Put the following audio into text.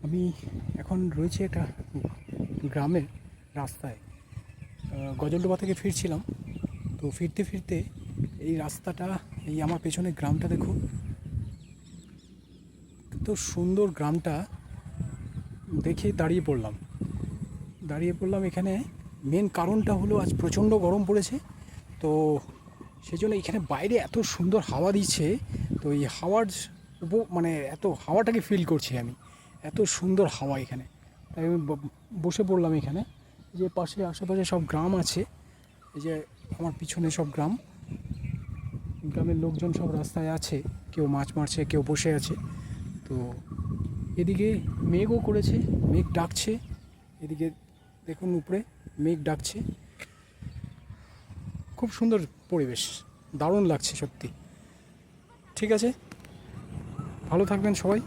আমি এখন রয়েছি একটা গ্রামের রাস্তায়। গজলডোবা থেকে ফিরছিলাম, তো ফিরতে ফিরতে এই রাস্তাটা, এই আমার পেছনে গ্রামটা দেখো, তো সুন্দর গ্রামটা দেখে দাঁড়িয়ে পড়লাম এখানে। মেন কারণটা হলো আজ প্রচণ্ড গরম পড়েছে, তো সেই জন্য এখানে বাইরে এত সুন্দর হাওয়া দিচ্ছে। তো এই হাওয়ার মানে এত হাওয়াটাকে ফিল করছি আমি, এত সুন্দর হাওয়া এখানে। তাই আমি বসে পড়লাম এখানে। যে পাশে আশেপাশে সব গ্রাম আছে, এই যে আমার পিছনে সব গ্রামের লোকজন সব রাস্তায় আছে, কেউ মাছ মারছে, কেউ বসে আছে। তো এদিকে মেঘও করেছে, মেঘ ডাকছে। এদিকে দেখুন উপরে মেঘ ডাকছে, খুব সুন্দর পরিবেশ, দারুণ লাগছে সত্যি। ঠিক আছে, ভালো থাকবেন সবাই।